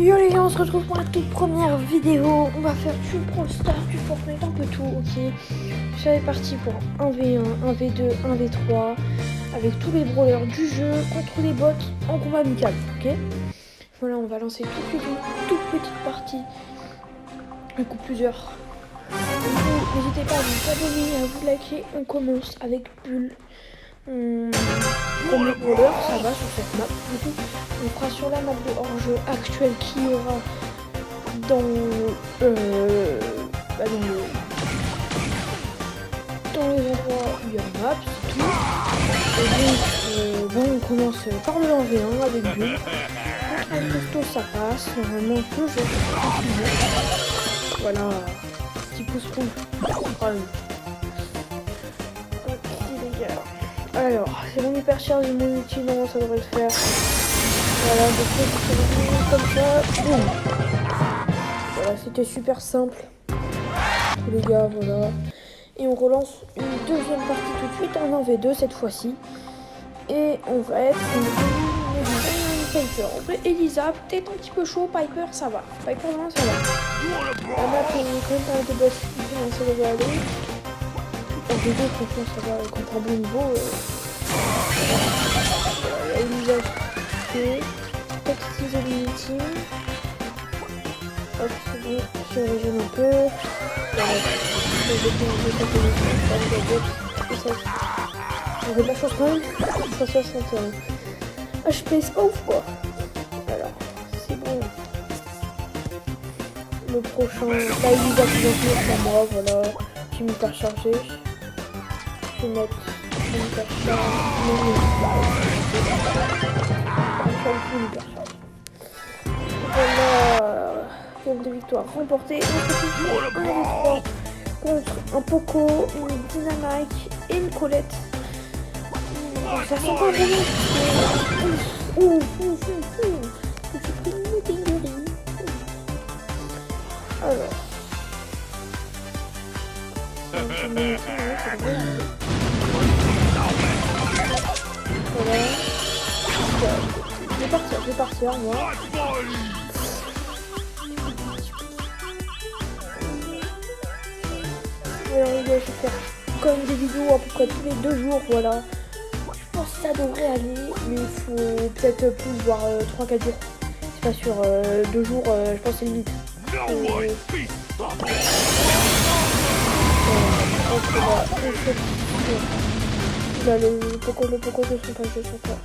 Yo les gars, on se retrouve pour la toute première vidéo. On va faire du Brawl Stars, du Fortnite, un peu tout, ok. Je suis parti pour 1v1, 1v2, 1v3, avec tous les brawlers du jeu, contre les bots, en combat amical, ok. Voilà, on va lancer tout de suite une toute petite partie, du coup plusieurs. N'hésitez pas à vous abonner, à vous liker, on commence avec Bull. Premier brawler, ça va sur cette map. Du coup, on fera sur la map de hors-jeu actuelle qui aura dans les endroits où il y a une map, c'est tout. Et donc, on commence par le 1v1 avec Bull. Contre un costaud, ça passe. Normalement, le jeu voilà, petit pouce rouge. Ok, les gars. Alors, c'est mon hypercharge et mon outil, non, ça devrait le faire. Voilà, donc comme ça, boum. Voilà, c'était super simple. Les gars, voilà. Et on relance une deuxième partie tout de suite en 1v2 cette fois-ci. Et on va être une Piper. En vrai, Elisa, peut-être un petit peu chaud. Piper, ça va. Piper, non, ça va. La map est quand même pas mal de boss. Ça devrait aller. En V2, franchement, ça va. Contre un bon niveau. Elisa, c'est textile ultime. Hop, c'est bon. Je régène un peu. Voilà. On a de la chance quand même. 161. HP, c'est pas ouf quoi. Alors, c'est bon. Le prochain, là il va plus pour moi, voilà. Je vais m'hyper charger. Je vais mettre hyper voilà. Game de victoire remportée. On se retrouve 1v3 contre un Poco, une Dynamite et une Colette. Ça sent pas vraiment. J'ai pris une dinguerie. Alors. Voilà. Je vais partir, moi. Alors les gars, je vais faire comme des vidéos à peu près tous les 2 jours, voilà. Je pense que ça devrait aller, mais il faut peut-être plus, voire 3-4 jours. C'est pas sur 2 jours, je pense que c'est limite. Là, le Poco de son pas.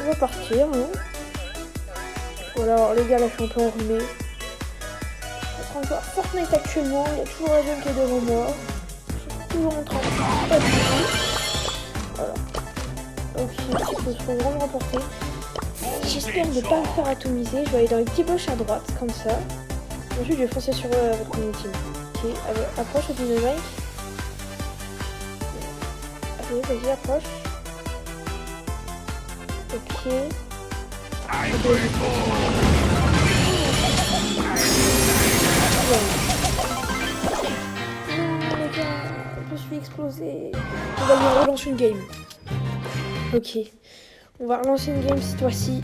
On va partir, hein. Voilà, alors les gars, là je suis un peu enrhumé. Je suis en train de jouer à Fortnite actuellement, il y a toujours la zone qui est devant moi. Je suis toujours en train de pas de voilà. Ok, il faut se vraiment remporter. J'espère ne pas me faire atomiser. Je vais aller dans les petits bush à droite, comme ça. Ensuite, je vais foncer sur votre team. Ok, approche du dynamite. Allez, vas-y, approche. Ok. Non, les gars, je suis explosé. On va relancer une game. Ok. On va relancer une game cette fois-ci.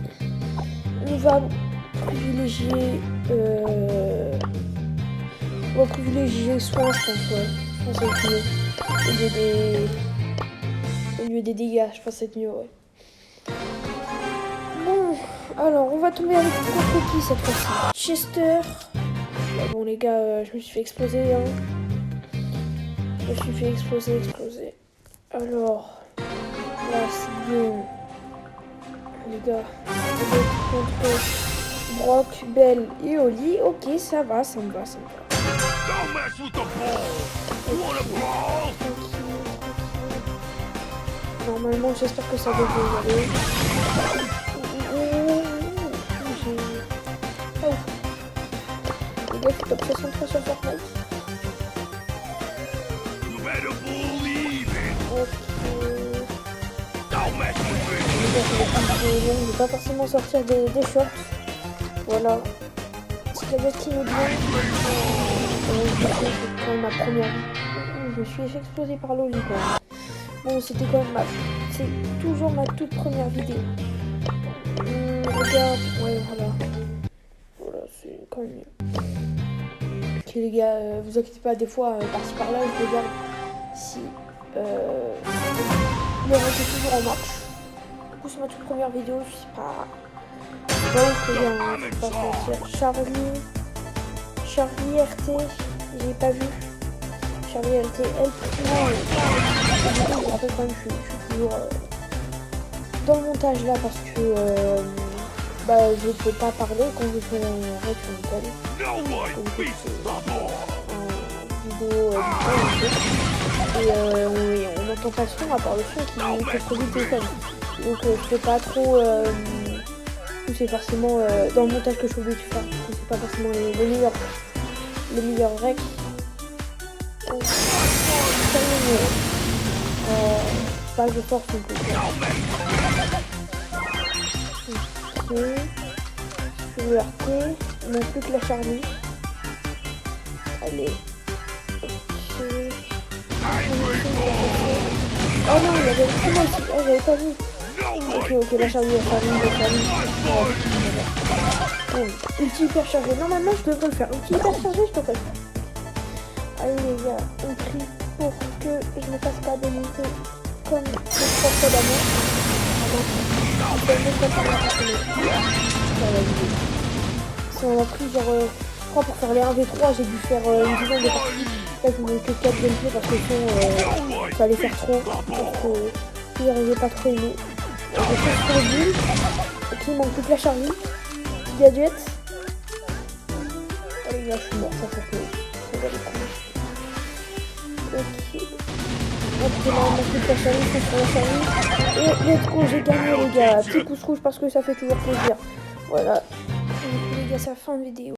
On va privilégier. On va privilégier soin, je pense, ouais. Je pense que c'est mieux. Au lieu des dégâts, je pense que c'est mieux, ouais. Bon, alors on va tomber avec contre qui cette fois-ci? Chester. Bah, bon les gars, je me suis fait exploser, hein. Je me suis fait exploser. Alors, là c'est bien. Les gars, contre Brock, Belle et Oli. Ok, ça va, ça me va. Normalement, j'espère que ça devrait y aller. Les gars, c'est top 63 sur Fortnite. Je vais pas forcément sortir des shorts. Voilà. Si la bête qui me bien. C'est quand même ma première vie. Je me suis fait exploser par l'Oli quoi. Bon, c'était quand même c'est toujours ma toute première vidéo. Regarde, ouais, voilà. quand même mieux. Ok les gars, vous inquiétez pas, des fois, par-ci par-là, je regarde si le rank est toujours en marche. Du coup, c'est ma toute première vidéo, je sais pas... Bon, très bien, hein, je vais pas mentir. Charlie RT, j'ai pas vu. Charlie RT, elle, je me rappelle quand même, je suis toujours dans le montage là parce que je peux pas parler quand je fais un rec sur mon vidéo et on n'entend pas le son à part le son qui produit le téléphone. Donc je peux pas trop c'est forcément dans le montage que je suis obligée de faire, c'est pas forcément les meilleurs recs. Pas de force non plus. Ok. Je veux RT, il manque plus que la Charlie. Allez. Ok. Oh non, il y avait le moi aussi. Oh, j'avais pas vu. Ok, la Charlie. Bon, ulti hyper chargé. Normalement, je devrais le faire. Ulti hyper chargé, je devrais le faire. Allez les gars, on prie pour que je ne fasse pas démonter comme le propre d'amour. Si on a pris genre, je crois pour faire les 1v3, j'ai dû faire une dizaine de parties. Là, je n'ai que 4 gameplay parce que ça allait faire trop. Donc, je n'arrivais pas trop aimé. J'ai fait sur le build. Ok, il manque plus que la Charlie. Petit gadget. Oh les gars, je suis mort, ça fait plaisir. Ok. Hop, il manque plus que la Charlie, c'est sur la Charlie. Et let's go, j'ai gagné les gars. Petit pouce rouge parce que ça fait toujours plaisir. Voilà. Et les gars, c'est la fin de vidéo.